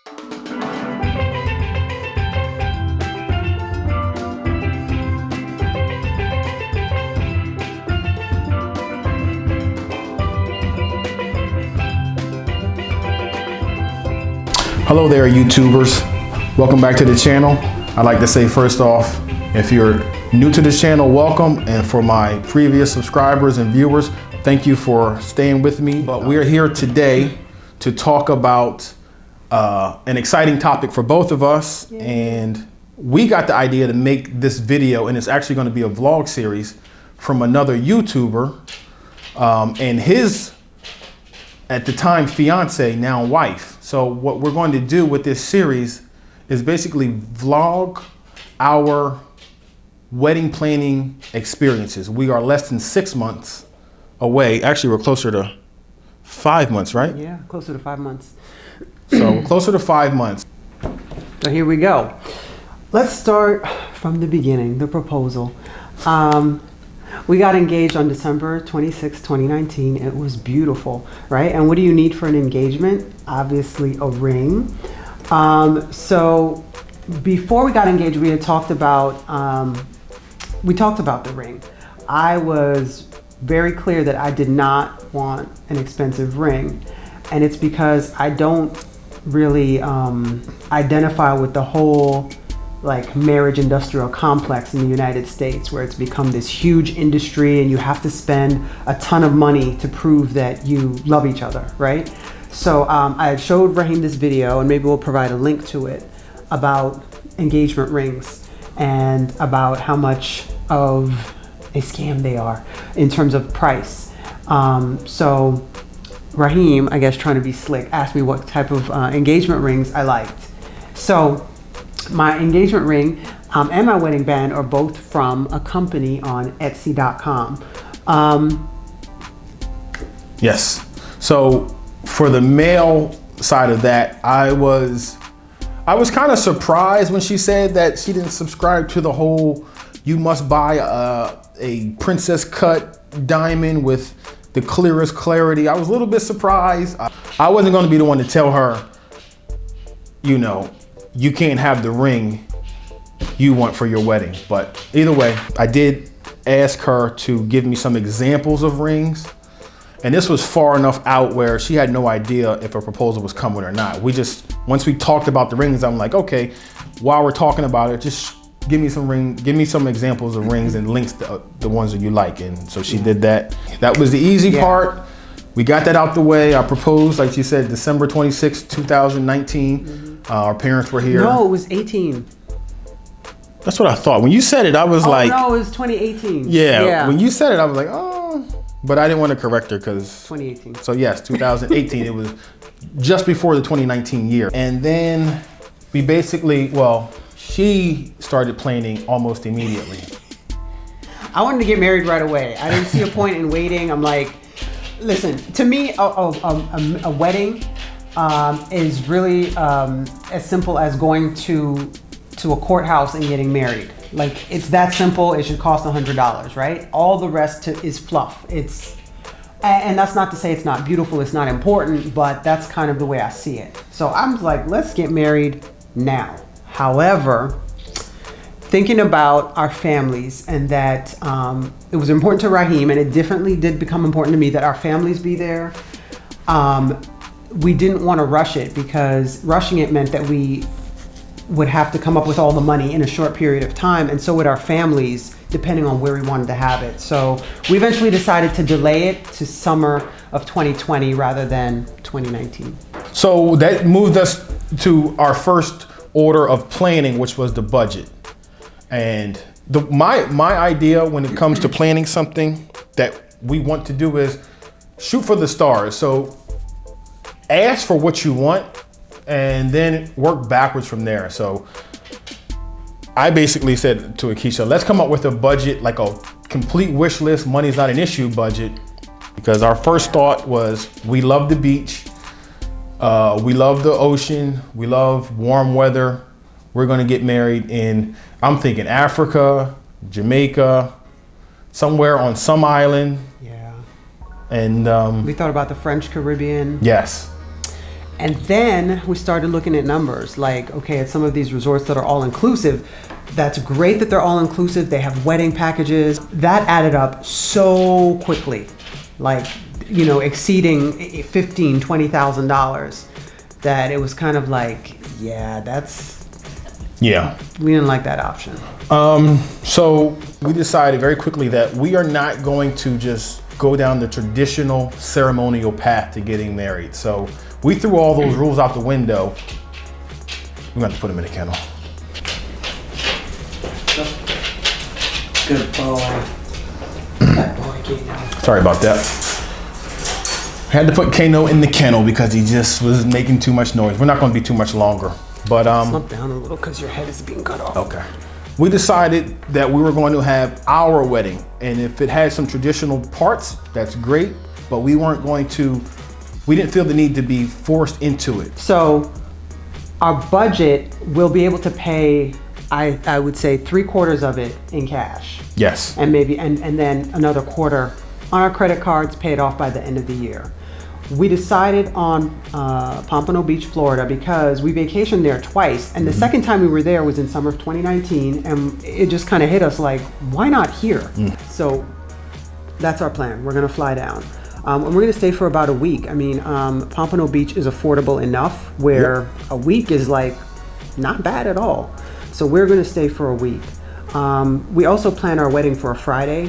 Hello there, YouTubers. Welcome back to the channel. I'd like to say first off, if you're new to this channel, welcome. And for my previous subscribers and viewers, thank you for staying with me. But we're here today to talk about an exciting topic for both of us. Yeah. And we got the idea to make this video, and it's actually going to be a vlog series from another YouTuber and his, at the time, fiance, now wife. So what we're going to do with this series is basically vlog our wedding planning experiences. We are less than 6 months away. Actually, we're closer to 5 months, right? Yeah, closer to 5 months. So we're closer to 5 months. So here we go. Let's start from the beginning, the proposal. We got engaged on December 26, 2019. It was beautiful, right? And what do you need for an engagement? Obviously a ring. So before we got engaged, we had talked about, the ring. I was very clear that I did not want an expensive ring. And it's because I don't really identify with the whole marriage industrial complex in the United States, where it's become this huge industry and you have to spend a ton of money to prove that you love each other, right? So I showed Raheem this video, and maybe we'll provide a link to it, about engagement rings and about how much of a scam they are in terms of price. So Raheem, I guess trying to be slick, asked me what type of engagement rings I liked. So my engagement ring and my wedding band are both from a company on Etsy.com. Yes. So for the male side of that, I was kind of surprised when she said that she didn't subscribe to the whole, you must buy a princess cut diamond with the clearest clarity. I was a little bit surprised. I wasn't going to be the one to tell her, you know, you can't have the ring you want for your wedding. But either way, I did ask her to give me some examples of rings. And this was far enough out where she had no idea if a proposal was coming or not. Once we talked about the rings, I'm like, okay, while we're talking about it, just give me some examples of rings and links to the ones that you like. And so she did that. That was the easy part. We got that out the way. I proposed, like you said, December 26, 2019. Mm-hmm. Our parents were here. No, it was 18. That's what I thought. When you said it, I was like... no, it was 2018. Yeah, when you said it, I was like, oh. But I didn't want to correct her because... 2018. So yes, 2018. It was just before the 2019 year. And then we basically, she started planning almost immediately. I wanted to get married right away. I didn't see a point in waiting. I'm like, listen, to me, a wedding is really as simple as going to a courthouse and getting married. Like, it's that simple. It should cost $100, right? All the rest is fluff. And that's not to say it's not beautiful, it's not important, but that's kind of the way I see it. So I'm like, let's get married now. However, thinking about our families, and that it was important to Raheem, and it definitely did become important to me that our families be there. We didn't want to rush it, because rushing it meant that we would have to come up with all the money in a short period of time, and so would our families, depending on where we wanted to have it. So we eventually decided to delay it to summer of 2020 rather than 2019. So that moved us to our first order of planning, which was the budget. And my idea when it comes to planning something that we want to do is shoot for the stars. So ask for what you want and then work backwards from there. So I basically said to Akeisha, let's come up with a budget, like a complete wish list, money's not an issue budget. Because our first thought was, we love the beach, we love the ocean, we love warm weather. We're gonna get married in, I'm thinking Africa, Jamaica, somewhere on some island. Yeah. And we thought about the French Caribbean. Yes. And then we started looking at numbers. Like, okay, at some of these resorts that are all inclusive, that's great that they're all inclusive. They have wedding packages. That added up so quickly, like, you know, exceeding $15,000, $20,000, that it was kind of like, yeah, we didn't like that option. So we decided very quickly that we are not going to just go down the traditional ceremonial path to getting married. So we threw all those rules out the window. We're going to have to put them in a kennel. Good boy. That boy, Kano. Sorry about that. Had to put Kano in the kennel because he just was making too much noise. We're not going to be too much longer. But slump down a little because your head is being cut off. Okay. We decided that we were going to have our wedding, and if it had some traditional parts, that's great. But we didn't feel the need to be forced into it. So our budget, we'll be able to pay, I would say 3/4 of it in cash. Yes. And maybe, and then another quarter on our credit cards, paid off by the end of the year. We decided on Pompano Beach, Florida, because we vacationed there twice. And the second time we were there was in summer of 2019. And it just kind of hit us like, why not here? So that's our plan. We're going to fly down. And we're going to stay for about a week. I mean, Pompano Beach is affordable enough where a week is like not bad at all. So we're going to stay for a week. We also plan our wedding for a Friday,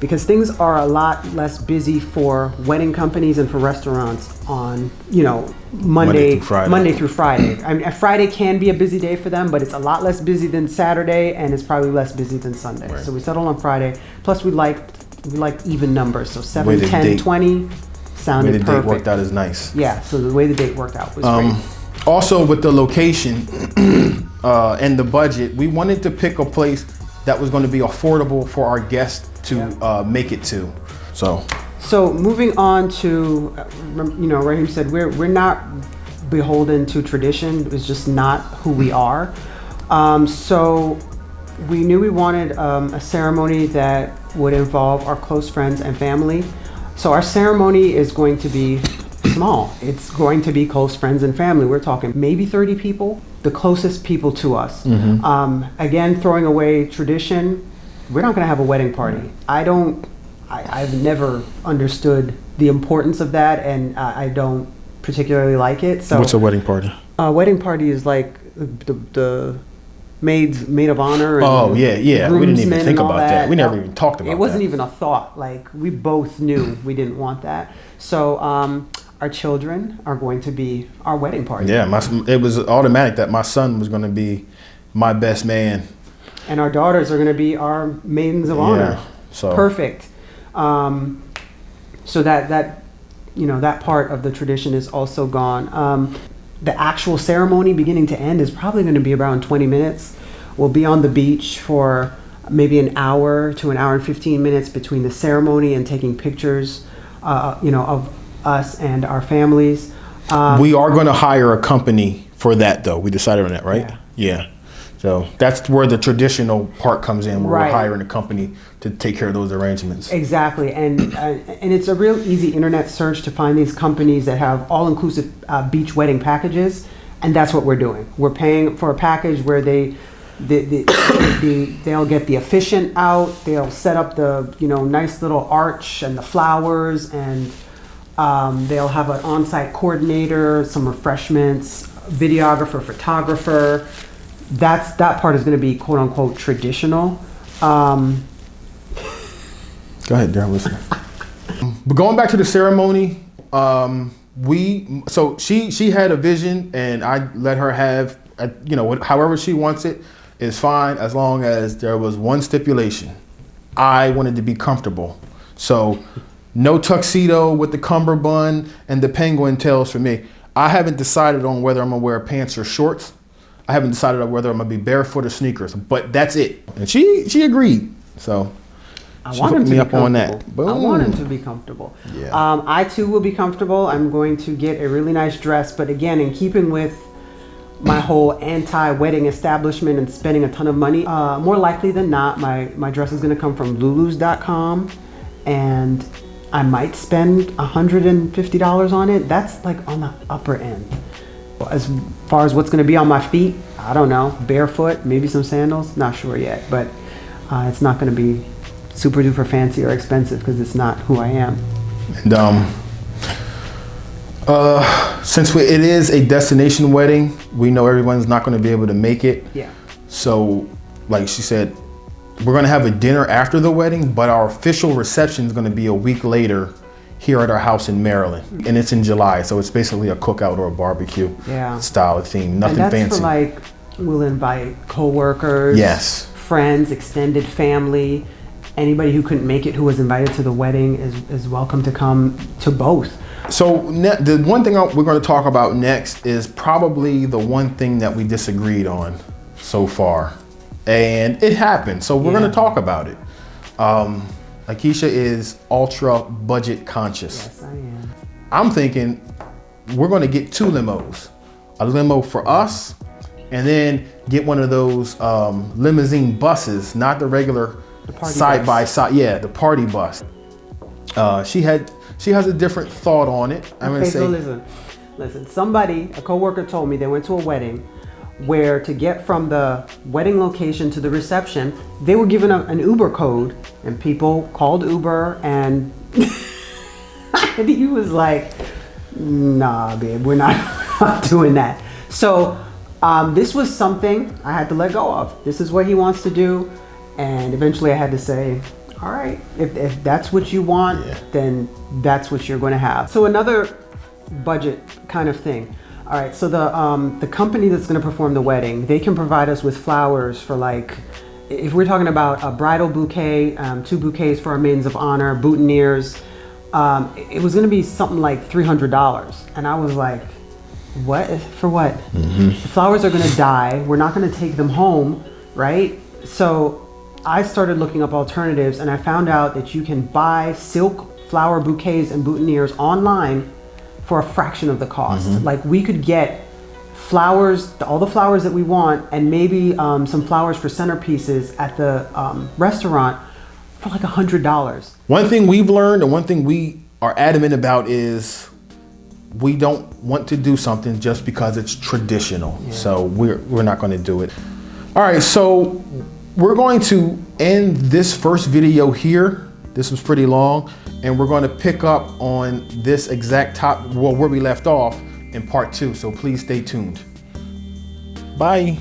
because things are a lot less busy for wedding companies and for restaurants on, you know, Monday through Friday. I mean, a Friday can be a busy day for them, but it's a lot less busy than Saturday, and it's probably less busy than Sunday. Right. So we settled on Friday. Plus, we liked even numbers, so 7, 10, 20 sounded perfect. The way the date worked out is nice. Yeah, so the way the date worked out was great. Also, with the location and the budget, we wanted to pick a place that was going to be affordable for our guests to make it to. So moving on to, you know, Raheem said we're not beholden to tradition. It's just not who we are. So we knew we wanted a ceremony that would involve our close friends and family. So our ceremony is going to be small. It's going to be close friends and family. We're talking maybe 30 people, the closest people to us. Again, throwing away tradition. We're not going to have a wedding party. I've never understood the importance of that, and I don't particularly like it. So what's a wedding party? A wedding party is like the maid of honor. And we didn't even think about that. We never even talked about that. It wasn't even a thought. Like, we both knew we didn't want that. So our children are going to be our wedding party. Yeah, it was automatic that my son was going to be my best man. And our daughters are going to be our maidens of honor. So perfect. So that you know, that part of the tradition is also gone. The actual ceremony, beginning to end, is probably going to be around 20 minutes. We'll be on the beach for maybe an hour to an hour and 15 minutes between the ceremony and taking pictures, you know, of us and our families. We are going to hire a company for that, though. We decided on that, right? Yeah. So that's where the traditional part comes in, where we're hiring a company to take care of those arrangements. Exactly, and it's a real easy internet search to find these companies that have all-inclusive beach wedding packages, and that's what we're doing. We're paying for a package where they'll get the officiant out, they'll set up the, you know, nice little arch and the flowers, and they'll have an on-site coordinator, some refreshments, videographer, photographer. That part is going to be quote unquote traditional. Go ahead, Darren, listen. But going back to the ceremony, she had a vision, and I let her have, you know, however she wants it is fine, as long as there was one stipulation. I wanted to be comfortable. So no tuxedo with the cummerbund and the penguin tails for me. I haven't decided on whether I'm gonna wear pants or shorts. I haven't decided on whether I'm gonna be barefoot or sneakers, but that's it. And she agreed. So I want him to be comfortable. I want him to be comfortable. Yeah. I too will be comfortable. I'm going to get a really nice dress, but again, in keeping with my whole anti-wedding establishment and spending a ton of money, more likely than not, my dress is gonna come from lulus.com, and I might spend $150 on it. That's like on the upper end. As far as what's going to be on my feet, I don't know. Barefoot, maybe some sandals. Not sure yet, but it's not going to be super duper fancy or expensive because it's not who I am. And since it is a destination wedding, we know everyone's not going to be able to make it. Yeah. So, like she said, we're going to have a dinner after the wedding, but our official reception is going to be a week later here at our house in Maryland, and it's in July, so it's basically a cookout or a barbecue style theme. Nothing and that's fancy. For like, we'll invite co-workers, yes, friends, extended family. Anybody who couldn't make it who was invited to the wedding is welcome to come to both. So the one thing we're going to talk about next is probably the one thing that we disagreed on so far, and it happened. So we're going to talk about it. Akeisha is ultra budget conscious. Yes, I am. I'm thinking we're going to get 2 limos, a limo for us, and then get one of those limousine buses, not the regular side by side. Yeah, the party bus. She has a different thought on it. I'm okay, gonna say. So listen. Somebody, a coworker, told me they went to a wedding where to get from the wedding location to the reception, they were given an Uber code, and people called Uber, and and he was like, "Nah, babe, we're not doing that." So this was something I had to let go of. This is what he wants to do, and eventually I had to say, all right, if that's what you want, then that's what you're going to have. So another budget kind of thing. All right, so the company that's going to perform the wedding, they can provide us with flowers for, like, if we're talking about a bridal bouquet, 2 bouquets for our maidens of honor, boutonnieres, it was going to be something like $300. And I was like, what? For what? Mm-hmm. The flowers are going to die. We're not going to take them home, right? So I started looking up alternatives, and I found out that you can buy silk flower bouquets and boutonnieres online for a fraction of the cost. Mm-hmm. Like, we could get flowers, all the flowers that we want, and maybe some flowers for centerpieces at the restaurant for like $100. One thing we've learned, and one thing we are adamant about, is we don't want to do something just because it's traditional. Yeah. So we're not going to do it. All right, so we're going to end this first video here. This was pretty long, and we're going to pick up on this exact where we left off in part 2. So please stay tuned. Bye.